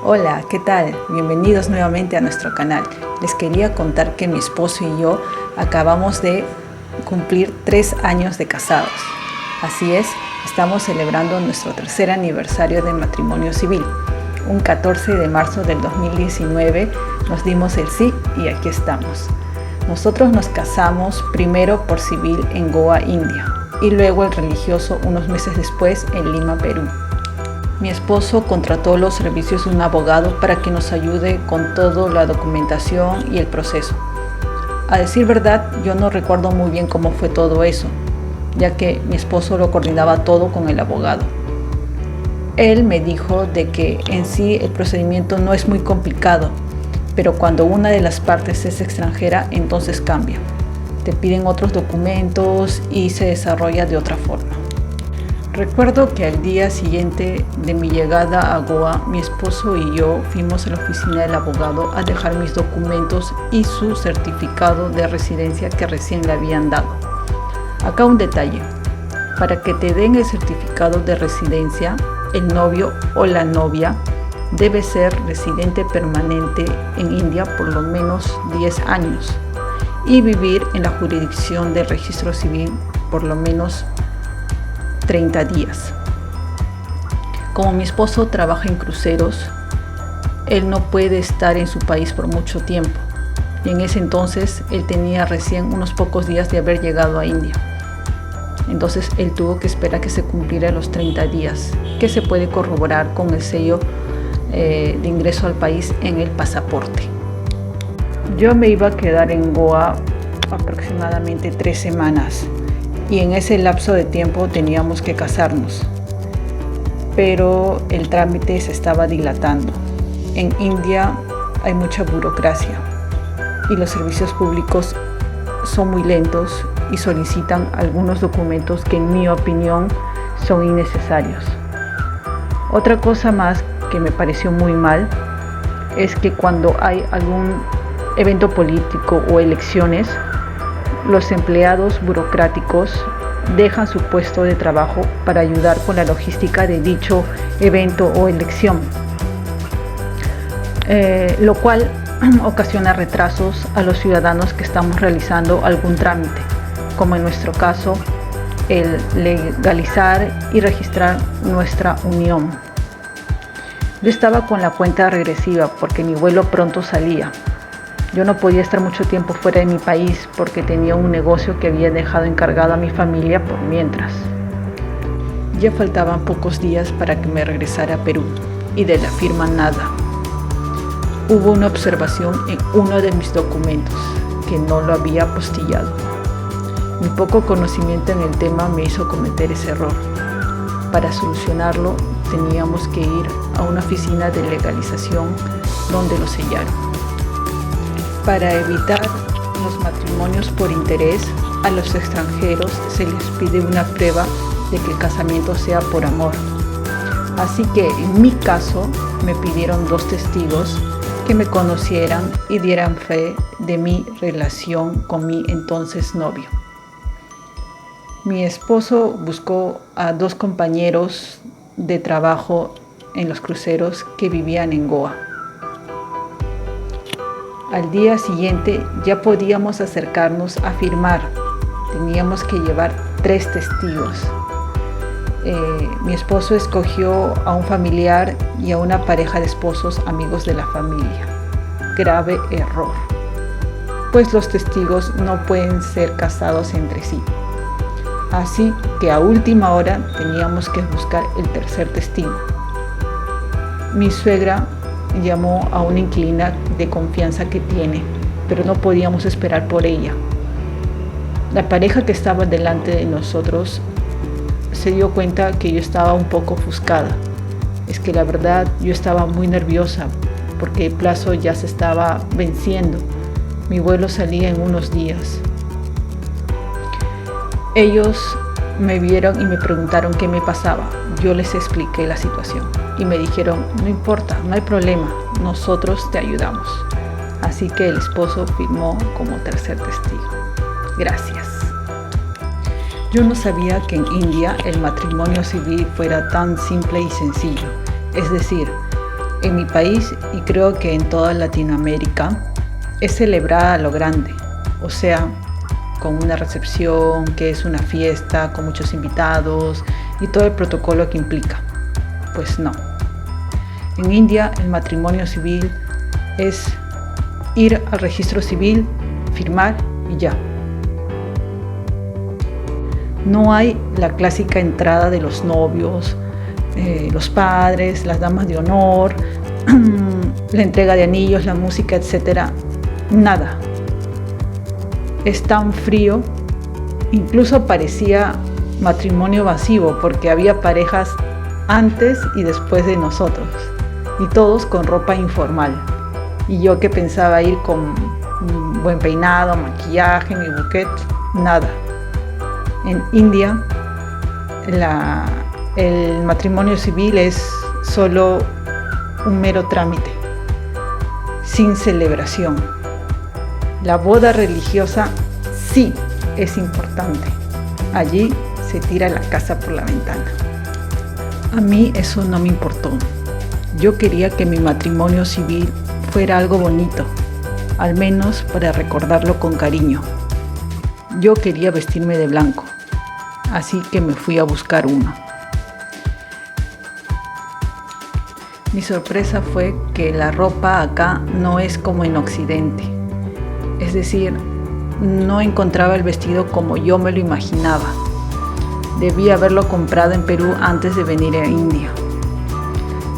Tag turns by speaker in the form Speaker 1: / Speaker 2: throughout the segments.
Speaker 1: Hola, ¿qué tal? Bienvenidos nuevamente a nuestro canal. Les quería contar que mi esposo y yo acabamos de cumplir 3 años de casados. Así es, estamos celebrando nuestro tercer aniversario de matrimonio civil. Un 14 de marzo del 2019 nos dimos el sí y aquí estamos. Nosotros nos casamos primero por civil en Goa, India, y luego el religioso unos meses después en Lima, Perú. Mi esposo contrató los servicios de un abogado para que nos ayude con toda la documentación y el proceso. A decir verdad, yo no recuerdo muy bien cómo fue todo eso, ya que mi esposo lo coordinaba todo con el abogado. Él me dijo de que en sí el procedimiento no es muy complicado, pero cuando una de las partes es extranjera, entonces cambia. Te piden otros documentos y se desarrolla de otra forma. Recuerdo que al día siguiente de mi llegada a Goa, mi esposo y yo fuimos a la oficina del abogado a dejar mis documentos y su certificado de residencia que recién le habían dado. Acá un detalle: para que te den el certificado de residencia, el novio o la novia debe ser residente permanente en India por lo menos 10 años y vivir en la jurisdicción del registro civil por lo menos 30 días. Como mi esposo trabaja en cruceros, él no puede estar en su país por mucho tiempo, y en ese entonces él tenía recién unos pocos días de haber llegado a India. Entonces él tuvo que esperar que se cumpliera los 30 días, que se puede corroborar con el sello de ingreso al país en el pasaporte. Yo me iba a quedar en Goa aproximadamente 3 semanas. Y en ese lapso de tiempo teníamos que casarnos, pero el trámite se estaba dilatando. En India hay mucha burocracia y los servicios públicos son muy lentos y solicitan algunos documentos que en mi opinión son innecesarios. Otra cosa más que me pareció muy mal es que cuando hay algún evento político o elecciones, los empleados burocráticos dejan su puesto de trabajo para ayudar con la logística de dicho evento o elección, lo cual ocasiona retrasos a los ciudadanos que estamos realizando algún trámite, como en nuestro caso el legalizar y registrar nuestra unión. Yo estaba con la cuenta regresiva porque mi vuelo pronto salía. Yo no podía estar mucho tiempo fuera de mi país porque tenía un negocio que había dejado encargado a mi familia por mientras. Ya faltaban pocos días para que me regresara a Perú y de la firma nada. Hubo una observación en uno de mis documentos que no lo había apostillado. Mi poco conocimiento en el tema me hizo cometer ese error. Para solucionarlo teníamos que ir a una oficina de legalización donde lo sellaron. Para evitar los matrimonios por interés, a los extranjeros se les pide una prueba de que el casamiento sea por amor. Así que en mi caso me pidieron 2 testigos que me conocieran y dieran fe de mi relación con mi entonces novio. Mi esposo buscó a 2 compañeros de trabajo en los cruceros que vivían en Goa. Al día siguiente ya podíamos acercarnos a firmar. Teníamos que llevar 3 testigos. Mi esposo escogió a un familiar y a una pareja de esposos amigos de la familia. Grave error, pues los testigos no pueden ser casados entre sí. Así que a última hora teníamos que buscar el tercer testigo. Mi suegra llamó a una inquilina de confianza que tiene, pero no podíamos esperar por ella. La pareja que estaba delante de nosotros se dio cuenta que yo estaba un poco ofuscada. Es que la verdad yo estaba muy nerviosa porque el plazo ya se estaba venciendo. Mi vuelo salía en unos días. Ellos me vieron y me preguntaron qué me pasaba. Yo les expliqué la situación y me dijeron: no importa, no hay problema, nosotros te ayudamos. Así que el esposo firmó como tercer testigo. Gracias. Yo no sabía que en India el matrimonio civil fuera tan simple y sencillo. Es decir, en mi país y creo que en toda Latinoamérica es celebrada a lo grande, o sea, con una recepción que es una fiesta con muchos invitados y todo el protocolo que implica. Pues no. En India el matrimonio civil es ir al registro civil, firmar y ya. No hay la clásica entrada de los novios, los padres, las damas de honor, la entrega de anillos, la música, etc. Nada. Es tan frío, incluso parecía matrimonio vacío porque había parejas antes y después de nosotros y todos con ropa informal. Y yo que pensaba ir con un buen peinado, maquillaje, mi bouquet, nada. En India el matrimonio civil es solo un mero trámite, sin celebración. La boda religiosa sí es importante. Allí se tira la casa por la ventana. A mí eso no me importó. Yo quería que mi matrimonio civil fuera algo bonito, al menos para recordarlo con cariño. Yo quería vestirme de blanco, así que me fui a buscar uno. Mi sorpresa fue que la ropa acá no es como en Occidente. Es decir, no encontraba el vestido como yo me lo imaginaba. Debí haberlo comprado en Perú antes de venir a India.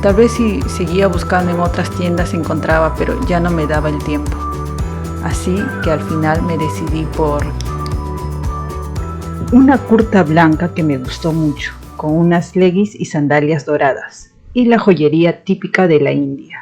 Speaker 1: Tal vez si seguía buscando en otras tiendas encontraba, pero ya no me daba el tiempo. Así que al final me decidí por una kurta blanca que me gustó mucho, con unas leggings y sandalias doradas, y la joyería típica de la India.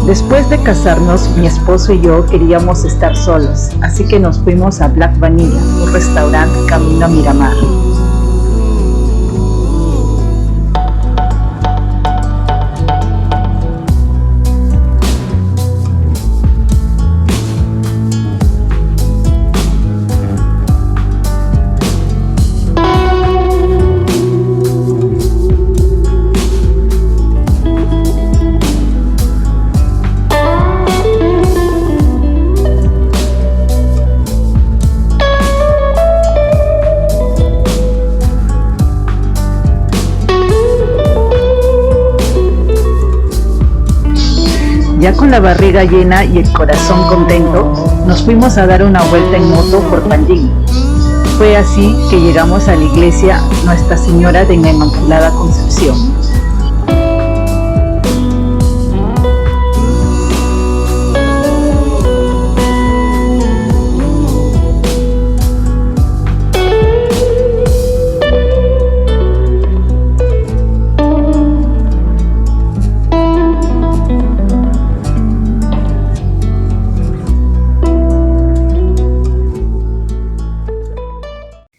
Speaker 1: Después de casarnos, mi esposo y yo queríamos estar solos, así que nos fuimos a Black Vanilla, un restaurante camino a Miramar. Ya con la barriga llena y el corazón contento, nos fuimos a dar una vuelta en moto por Panjim. Fue así que llegamos a la iglesia Nuestra Señora de la Inmaculada Concepción.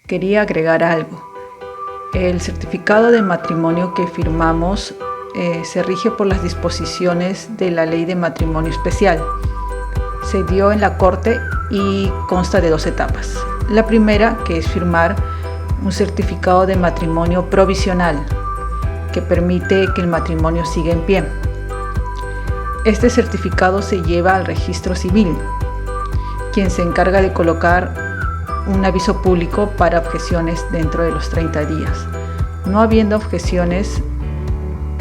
Speaker 1: Quería agregar algo. El certificado de matrimonio que firmamos se rige por las disposiciones de la Ley de Matrimonio Especial. Se dio en la Corte y consta de 2 etapas. La primera, que es firmar un certificado de matrimonio provisional, que permite que el matrimonio siga en pie. Este certificado se lleva al registro civil, quien se encarga de colocar un aviso público para objeciones dentro de los 30 días. No habiendo objeciones,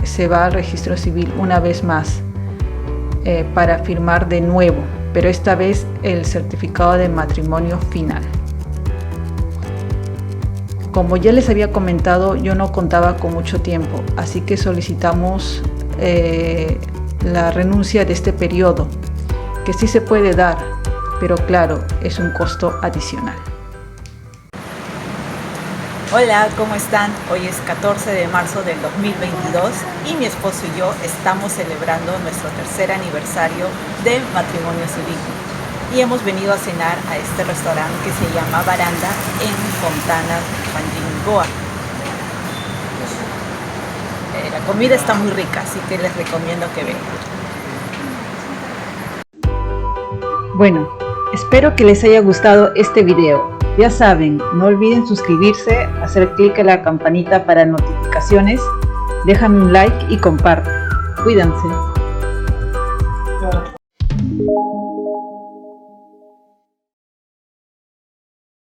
Speaker 1: se va al registro civil una vez más para firmar de nuevo, pero esta vez el certificado de matrimonio final. Como ya les había comentado, yo no contaba con mucho tiempo, así que solicitamos la renuncia de este periodo, que sí se puede dar, pero claro, es un costo adicional.
Speaker 2: Hola, ¿cómo están? Hoy es 14 de marzo del 2022 y mi esposo y yo estamos celebrando nuestro tercer aniversario de matrimonio civil. Y hemos venido a cenar a este restaurante que se llama Baranda en Fontana, Panjin. La comida está muy rica, así que les recomiendo que vengan.
Speaker 1: Bueno, espero que les haya gustado este video. Ya saben, no olviden suscribirse, hacer clic en la campanita para notificaciones, déjame un like y comparte. Cuídense.